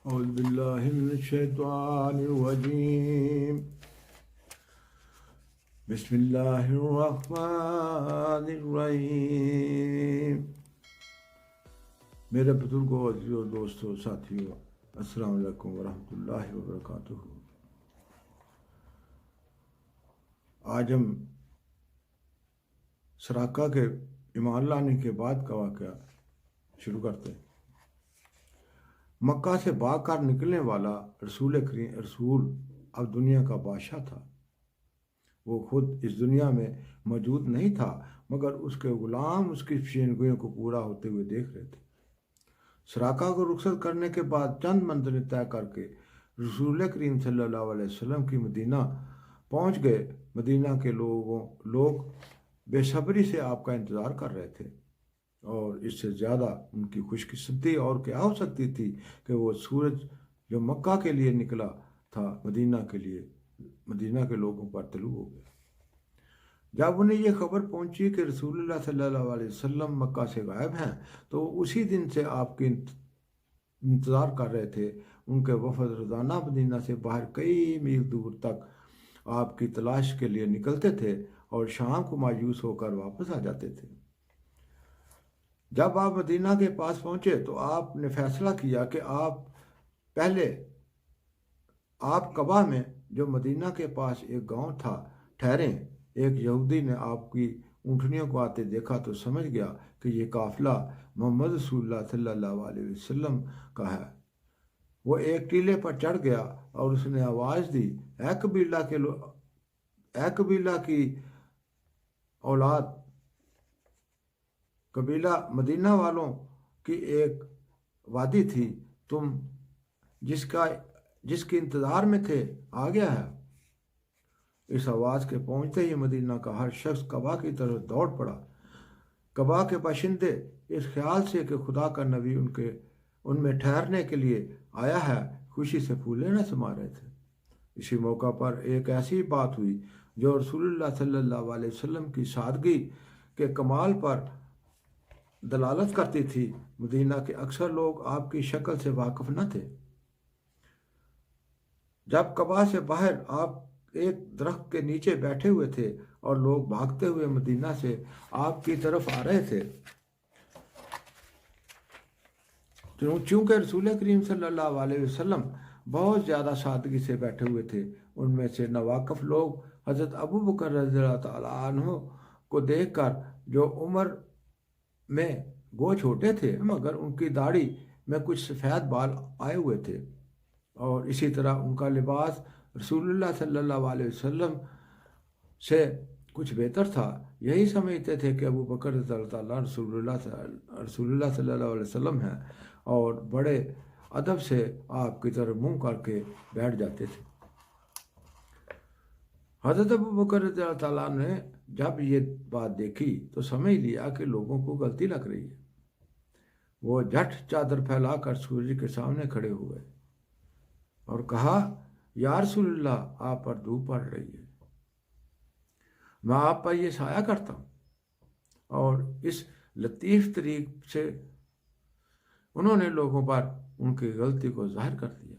أعوذ بالله من الشيطان الرجيم بسم الله الرحمن الرحیم. میرے بزرگوں، عزیزوں، دوستوں، ساتھیوں، السلام علیکم ورحمۃ اللہ وبرکاتہ. آج ہم سراقہ کے ایمان لانے کے بعد کا واقعہ شروع کرتے ہیں. مکہ سے بھاگ کر نکلنے والا رسول اب دنیا کا بادشاہ تھا. وہ خود اس دنیا میں موجود نہیں تھا، مگر اس کے غلام اس کی پیشینگوئیوں کو پورا ہوتے ہوئے دیکھ رہے تھے. سراقہ کو رخصت کرنے کے بعد چند منزلیں طے کر کے رسول کریم صلی اللہ علیہ وسلم کی مدینہ پہنچ گئے. مدینہ کے لوگ بے صبری سے آپ کا انتظار کر رہے تھے، اور اس سے زیادہ ان کی خوش قسمتی اور کیا ہو سکتی تھی کہ وہ سورج جو مکہ کے لیے نکلا تھا مدینہ کے لوگوں پر طلوع ہو گیا. جب انہیں یہ خبر پہنچی کہ رسول اللہ صلی اللہ علیہ وسلم مکہ سے غائب ہیں، تو اسی دن سے آپ کے انتظار کر رہے تھے. ان کے وفد روزانہ مدینہ سے باہر کئی میل دور تک آپ کی تلاش کے لیے نکلتے تھے اور شام کو مایوس ہو کر واپس آ جاتے تھے. جب آپ مدینہ کے پاس پہنچے تو آپ نے فیصلہ کیا کہ آپ قبا میں جو مدینہ کے پاس ایک گاؤں تھا ٹھہریں. ایک یہودی نے آپ کی اونٹنیوں کو آتے دیکھا تو سمجھ گیا کہ یہ قافلہ محمد رسول اللہ صلی اللہ علیہ وسلم کا ہے. وہ ایک ٹیلے پر چڑھ گیا اور اس نے آواز دی، اے قبیلہ کی اولاد، قبیلہ مدینہ والوں کی ایک وادی تھی، تم جس کے انتظار میں تھے آ گیا ہے. اس آواز کے پہنچتے ہی مدینہ کا ہر شخص قبا کی طرف دوڑ پڑا. قبا کے باشندے اس خیال سے کہ خدا کا نبی ان میں ٹھہرنے کے لیے آیا ہے خوشی سے پھولے نہ سما رہے تھے. اسی موقع پر ایک ایسی بات ہوئی جو رسول اللہ صلی اللہ علیہ وسلم کی سادگی کے کمال پر دلالت کرتی تھی. مدینہ کے اکثر لوگ آپ کی شکل سے واقف نہ تھے. جب قبا سے باہر آپ ایک درخت کے نیچے بیٹھے ہوئے تھے اور لوگ بھاگتے ہوئے مدینہ سے آپ کی طرف آ رہے تھے. چونکہ رسول کریم صلی اللہ علیہ وسلم بہت زیادہ سادگی سے بیٹھے ہوئے تھے، ان میں سے ناواقف لوگ حضرت ابو بکر رضی اللہ تعالیٰ عنہ کو دیکھ کر، جو عمر میں گو چھوٹے تھے مگر ان کی داڑھی میں کچھ سفید بال آئے ہوئے تھے، اور اسی طرح ان کا لباس رسول اللہ صلی اللہ علیہ وسلم سے کچھ بہتر تھا، یہی سمجھتے تھے کہ ابو بکر رضی اللہ تعالیٰ رسول اللہ صلی اللہ علیہ وسلم ہیں، اور بڑے ادب سے آپ کی طرف منہ کر کے بیٹھ جاتے تھے. حضرت ابو بکر رضی اللہ تعالیٰ نے جب یہ بات دیکھی تو سمجھ لیا کہ لوگوں کو غلطی لگ رہی ہے. وہ جھٹ چادر پھیلا کر سورج کے سامنے کھڑے ہوئے اور کہا، یا رسول اللہ، آپ پر دھوپ پڑ رہی ہے، میں آپ پر یہ سایہ کرتا ہوں. اور اس لطیف طریق سے انہوں نے لوگوں پر ان کی غلطی کو ظاہر کر دیا.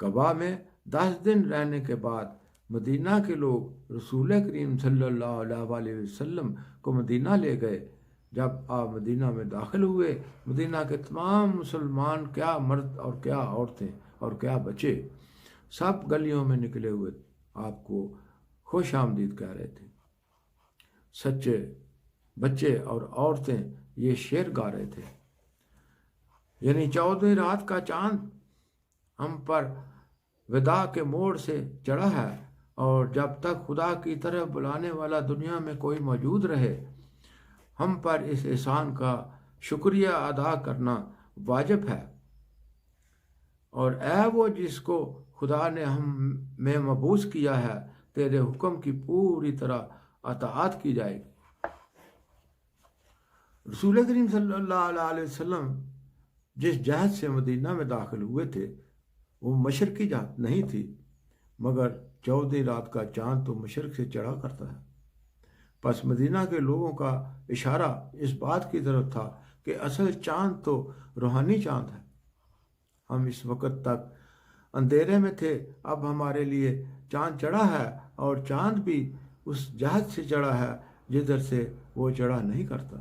قبا میں 10 دن رہنے کے بعد مدینہ کے لوگ رسول کریم صلی اللہ علیہ وسلم کو مدینہ لے گئے. جب آپ مدینہ میں داخل ہوئے، مدینہ کے تمام مسلمان، کیا مرد اور کیا عورتیں اور کیا بچے، سب گلیوں میں نکلے ہوئے آپ کو خوش آمدید کہہ رہے تھے. سچے بچے اور عورتیں یہ شعر گا رہے تھے، یعنی 14ویں رات کا چاند ہم پر وداع کے موڑ سے چڑھا ہے، اور جب تک خدا کی طرف بلانے والا دنیا میں کوئی موجود رہے، ہم پر اس احسان کا شکریہ ادا کرنا واجب ہے. اور اے وہ جس کو خدا نے ہم میں مبعوث کیا ہے، تیرے حکم کی پوری طرح اطاعت کی جائے گی. رسول کریم صلی اللہ علیہ وسلم جس جہت سے مدینہ میں داخل ہوئے تھے وہ مشرقی جہت نہیں تھی، مگر 14ویں رات کا چاند تو مشرق سے چڑھا کرتا ہے. پس مدینہ کے لوگوں کا اشارہ اس بات کی طرف تھا کہ اصل چاند تو روحانی چاند ہے. ہم اس وقت تک اندھیرے میں تھے، اب ہمارے لیے چاند چڑھا ہے، اور چاند بھی اس جہت سے چڑھا ہے جدھر سے وہ چڑھا نہیں کرتا۔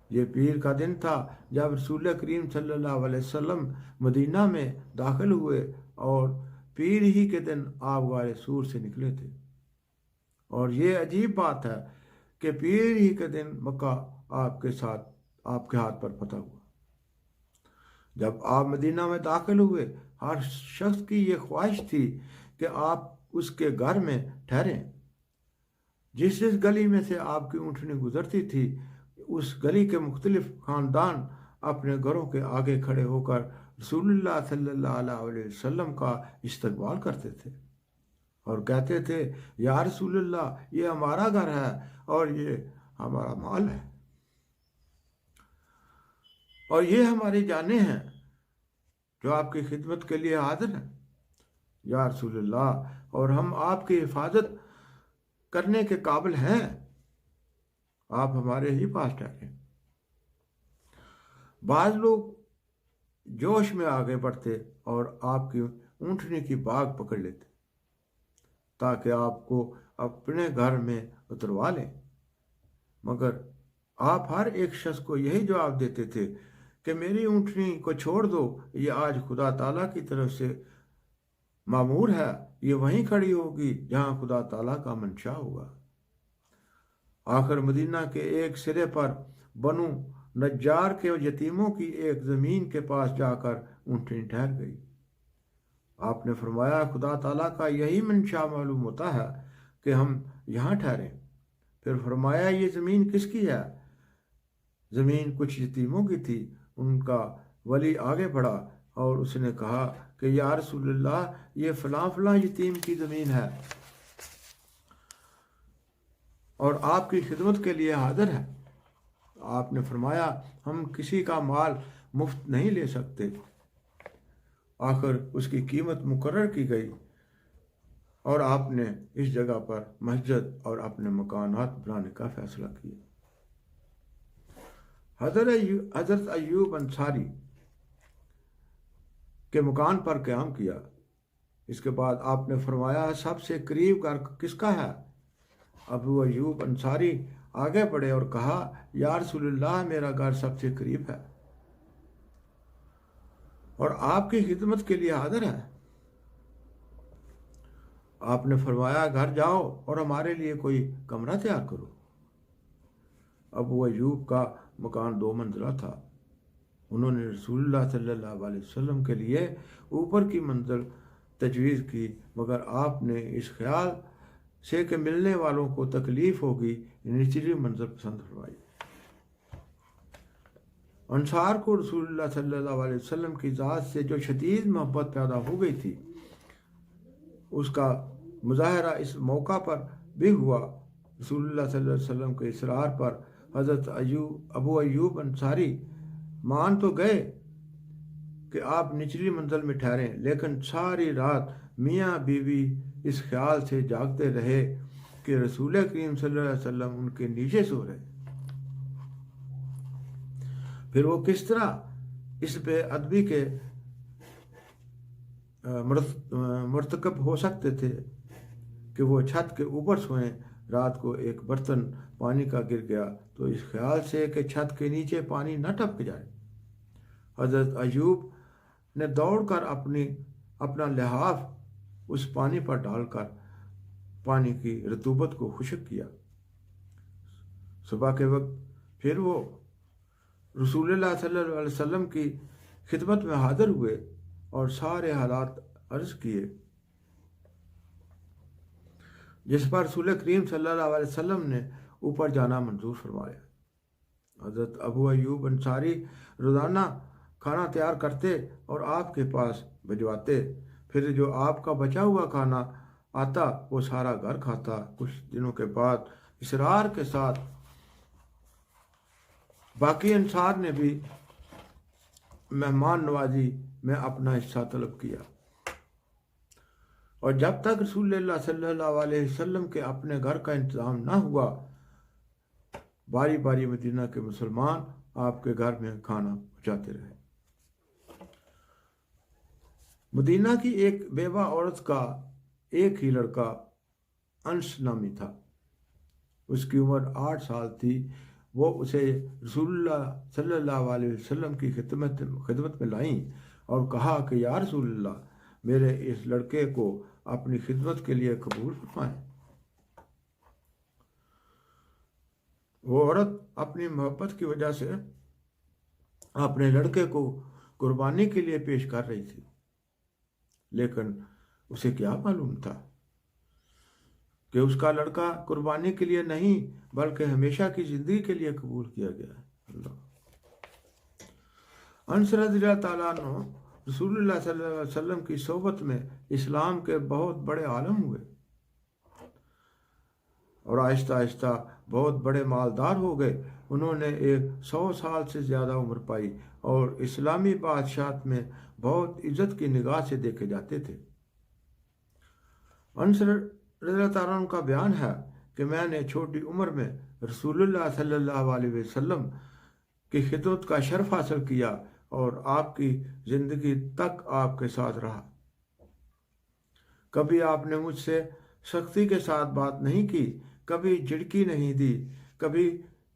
یہ پیر کا دن تھا جب رسول کریم صلی اللہ علیہ وسلم مدینہ میں داخل ہوئے، اور پیر ہی کے دن آپ غار سور سے نکلے تھے۔ اور یہ عجیب بات ہے کہ پیر ہی کے دن مکہ آپ کے ہاتھ پر فتح ہوا۔ جب آپ مدینہ میں داخل ہوئے، ہر شخص کی یہ خواہش تھی کہ آپ اس کے گھر میں ٹھہریں۔ جس گلی میں سے آپ کی اونٹنی گزرتی تھی، اس گلی کے مختلف خاندان اپنے گھروں کے آگے کھڑے ہو کر رسول اللہ صلی اللہ علیہ وسلم کا استقبال کرتے تھے اور کہتے تھے، یا رسول اللہ، یہ ہمارا گھر ہے اور یہ ہمارا مال ہے اور یہ ہماری جانیں ہیں جو آپ کی خدمت کے لیے حاضر ہیں، یا رسول اللہ، اور ہم آپ کی حفاظت کرنے کے قابل ہیں، آپ ہمارے ہی پاس ٹھہریں۔ بعض لوگ جوش میں آگے بڑھتے اور آپ کی اونٹنی کی باگ پکڑ لیتے تاکہ آپ کو اپنے گھر میں اتروا لیں، مگر آپ ہر ایک شخص کو یہی جواب دیتے تھے کہ میری اونٹنی کو چھوڑ دو، یہ آج خدا تعالیٰ کی طرف سے مامور ہے، یہ وہیں کھڑی ہوگی جہاں خدا تعالیٰ کا منشا ہوگا۔ آخر مدینہ کے ایک سرے پر بنو نجار کے یتیموں کی ایک زمین کے پاس جا کر اونٹنی ٹھہر گئی۔ آپ نے فرمایا، خدا تعالیٰ کا یہی منشا معلوم ہوتا ہے کہ ہم یہاں ٹھہریں۔ پھر فرمایا، یہ زمین کس کی ہے؟ زمین کچھ یتیموں کی تھی۔ ان کا ولی آگے بڑھا اور اس نے کہا کہ یا رسول اللہ، یہ فلاں فلاں یتیم کی زمین ہے اور آپ کی خدمت کے لیے حاضر ہے۔ آپ نے فرمایا، ہم کسی کا مال مفت نہیں لے سکتے۔ آخر اس کی قیمت مقرر کی گئی اور آپ نے اس جگہ پر مسجد اور اپنے مکانات بنانے کا فیصلہ کیا۔ حضرت ایوب انصاری کے مکان پر قیام کیا۔ اس کے بعد آپ نے فرمایا، سب سے قریب گھر کس کا ہے؟ ابو ایوب انصاری آگے بڑھے اور کہا، یا رسول اللہ، میرا گھر سب سے قریب ہے اور آپ کی خدمت کے لیے حاضر ہے۔ آپ نے فرمایا، گھر جاؤ اور ہمارے لیے کوئی کمرہ تیار کرو۔ ابو ایوب کا مکان 2 منزلہ تھا۔ انہوں نے رسول اللہ صلی اللہ علیہ وسلم کے لیے اوپر کی منزل تجویز کی، مگر آپ نے اس خیال سے کہ ملنے والوں کو تکلیف ہوگی، نچلی منزل پسند فرمائی۔ انصار کو رسول اللہ صلی اللہ علیہ وسلم کی ذات سے جو شدید محبت پیدا ہو گئی تھی، اس کا مظاہرہ اس موقع پر بھی ہوا۔ رسول اللہ صلی اللہ علیہ وسلم کے اصرار پر حضرت ابو ایوب انصاری مان تو گئے کہ آپ نچلی منزل میں ٹھہریں، لیکن ساری رات میاں بیوی اس خیال سے جاگتے رہے کہ رسول کریم صلی اللہ علیہ وسلم ان کے نیچے سو رہے۔ پھر وہ کس طرح اس بے ادبی کے مرتکب ہو سکتے تھے کہ وہ چھت کے اوپر سوئیں؟ رات کو ایک برتن پانی کا گر گیا تو اس خیال سے کہ چھت کے نیچے پانی نہ ٹپک جائے، حضرت ایوب نے دوڑ کر اپنا لحاف اس پانی پر ڈال کر پانی کی رطوبت کو خشک کیا۔ صبح کے وقت پھر وہ رسول اللہ صلی اللہ علیہ وسلم کی خدمت میں حاضر ہوئے اور سارے حالات عرض کیے، جس پر رسول کریم صلی اللہ علیہ وسلم نے اوپر جانا منظور فرمایا۔ حضرت ابو ایوب انصاری روزانہ کھانا تیار کرتے اور آپ کے پاس بھجواتے، پھر جو آپ کا بچا ہوا کھانا آتا وہ سارا گھر کھاتا۔ کچھ دنوں کے بعد اصرار کے ساتھ باقی انصار نے بھی مہمان نوازی میں اپنا حصہ طلب کیا، اور جب تک رسول اللہ صلی اللہ علیہ وسلم کے اپنے گھر کا انتظام نہ ہوا، باری باری مدینہ کے مسلمان آپ کے گھر میں کھانا پہنچاتے رہے۔ مدینہ کی ایک بیوہ عورت کا ایک ہی لڑکا انس نامی تھا. اس کی عمر 8 سال تھی. وہ اسے رسول اللہ صلی اللہ علیہ وسلم کی خدمت میں لائیں اور کہا کہ یا رسول اللہ، میرے اس لڑکے کو اپنی خدمت کے لیے قبول فرمائیں. وہ عورت اپنی محبت کی وجہ سے اپنے لڑکے کو قربانی کے لیے پیش کر رہی تھی، لیکن اسے کیا معلوم تھا کہ اس کا لڑکا قربانی کے لیے نہیں بلکہ ہمیشہ کی زندگی کے لیے قبول کیا گیا ہے. انس رضی اللہ تعالیٰ عنہ رسول اللہ صلی اللہ علیہ وسلم کی صحبت میں اسلام کے بہت بڑے عالم ہوئے اور آہستہ آہستہ بہت بڑے مالدار ہو گئے. انہوں نے 100 سال سے زیادہ عمر پائی اور اسلامی بادشاہت میں بہت عزت کی نگاہ سے دیکھے جاتے تھے. انس رضی اللہ تعالیٰ عنہ کا بیان ہے کہ میں نے چھوٹی عمر میں رسول اللہ صلی اللہ علیہ وسلم کی خدمت کا شرف حاصل کیا اور آپ کی زندگی تک آپ کے ساتھ رہا. کبھی آپ نے مجھ سے سختی کے ساتھ بات نہیں کی، کبھی جھڑکی نہیں دی، کبھی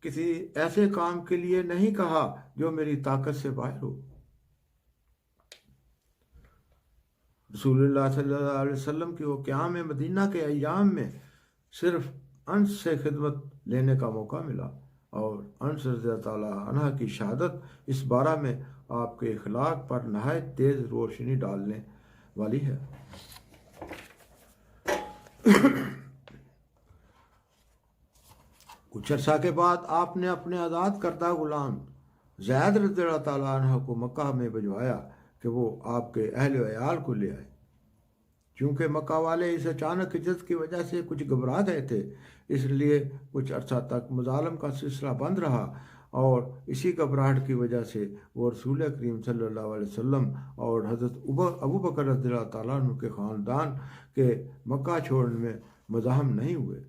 کسی ایسے کام کے لیے نہیں کہا جو میری طاقت سے باہر ہو. رسول اللہ صلی اللہ علیہ وسلم کی وہ قیام مدینہ کے ایام میں صرف انس سے خدمت لینے کا موقع ملا، اور انس رضی اللہ تعالیٰ عنہ کی شہادت اس بارہ میں آپ کے اخلاق پر نہایت تیز روشنی ڈالنے والی ہے. کچھ عرصہ کے بعد آپ نے اپنے آزاد کردہ غلام زید رضی اللہ تعالیٰ عنہ کو مکہ میں بھجوایا کہ وہ آپ کے اہل و عیال کو لے آئے. چونکہ مکہ والے اس اچانک ہجرت کی وجہ سے کچھ گھبرا گئے تھے، اس لیے کچھ عرصہ تک مظالم کا سلسلہ بند رہا، اور اسی گھبراہٹ کی وجہ سے وہ رسول کریم صلی اللہ علیہ وسلم اور حضرت ابو بکر رضی اللہ تعالیٰ عنہ کے خاندان کے مکہ چھوڑنے میں مزاحم نہیں ہوئے،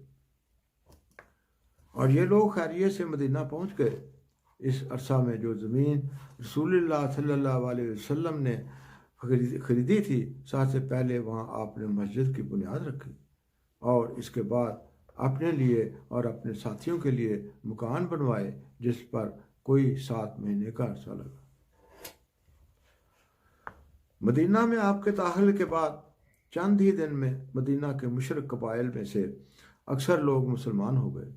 اور یہ لوگ خیریت سے مدینہ پہنچ گئے. اس عرصہ میں جو زمین رسول اللہ صلی اللہ علیہ وسلم نے خریدی تھی، سب سے پہلے وہاں آپ نے مسجد کی بنیاد رکھی، اور اس کے بعد اپنے لیے اور اپنے ساتھیوں کے لیے مکان بنوائے جس پر کوئی 7 مہینے کا عرصہ لگا. مدینہ میں آپ کے داخلے کے بعد چند ہی دن میں مدینہ کے مشرق قبائل میں سے اکثر لوگ مسلمان ہو گئے.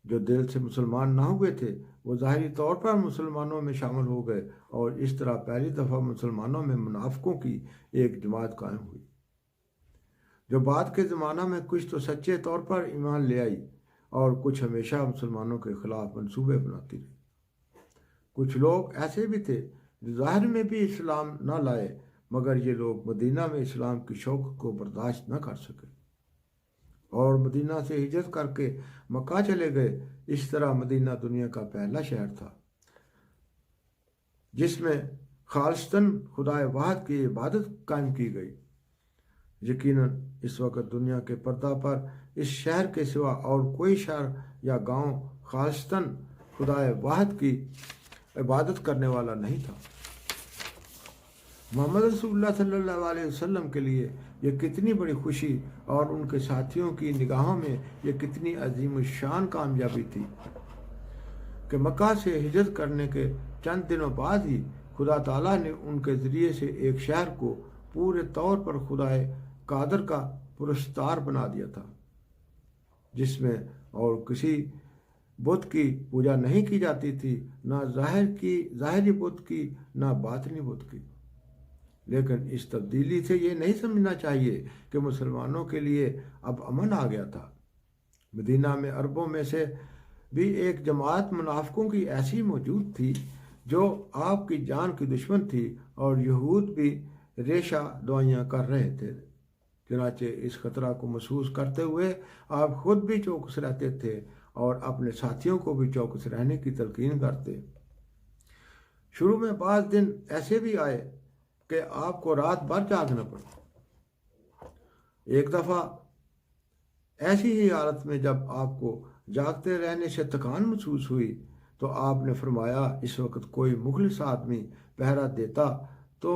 جو دل سے مسلمان نہ ہوئے تھے وہ ظاہری طور پر مسلمانوں میں شامل ہو گئے، اور اس طرح پہلی دفعہ مسلمانوں میں منافقوں کی ایک جماعت قائم ہوئی، جو بعد کے زمانہ میں کچھ تو سچے طور پر ایمان لے آئی اور کچھ ہمیشہ مسلمانوں کے خلاف منصوبے بناتی رہی. کچھ لوگ ایسے بھی تھے جو ظاہر میں بھی اسلام نہ لائے، مگر یہ لوگ مدینہ میں اسلام کی شوق کو برداشت نہ کر سکے اور مدینہ سے ہجرت کر کے مکہ چلے گئے. اس طرح مدینہ دنیا کا پہلا شہر تھا جس میں خالصتاً خدا واحد کی عبادت قائم کی گئی. یقیناً اس وقت دنیا کے پردہ پر اس شہر کے سوا اور کوئی شہر یا گاؤں خالصتاً خدا واحد کی عبادت کرنے والا نہیں تھا. محمد رسول اللہ صلی اللہ علیہ وسلم کے لیے یہ کتنی بڑی خوشی اور ان کے ساتھیوں کی نگاہوں میں یہ کتنی عظیم الشان کامیابی تھی کہ مکہ سے ہجرت کرنے کے چند دنوں بعد ہی خدا تعالیٰ نے ان کے ذریعے سے ایک شہر کو پورے طور پر خدا قادر کا پرستار بنا دیا تھا، جس میں اور کسی بت کی پوجا نہیں کی جاتی تھی، نہ ظاہری بت کی نہ باطنی بت کی. لیکن اس تبدیلی سے یہ نہیں سمجھنا چاہیے کہ مسلمانوں کے لیے اب امن آ گیا تھا. مدینہ میں عربوں میں سے بھی ایک جماعت منافقوں کی ایسی موجود تھی جو آپ کی جان کی دشمن تھی، اور یہود بھی ریشہ دوائیاں کر رہے تھے. چنانچہ اس خطرہ کو محسوس کرتے ہوئے آپ خود بھی چوکس رہتے تھے اور اپنے ساتھیوں کو بھی چوکس رہنے کی تلقین کرتے. شروع میں بعض دن ایسے بھی آئے کہ آپ کو رات بھر جاگنا پڑا. ایک دفعہ ایسی ہی حالت میں جب آپ کو جاگتے رہنے سے تھکان محسوس ہوئی تو آپ نے فرمایا اس وقت کوئی مخلص آدمی پہرا دیتا تو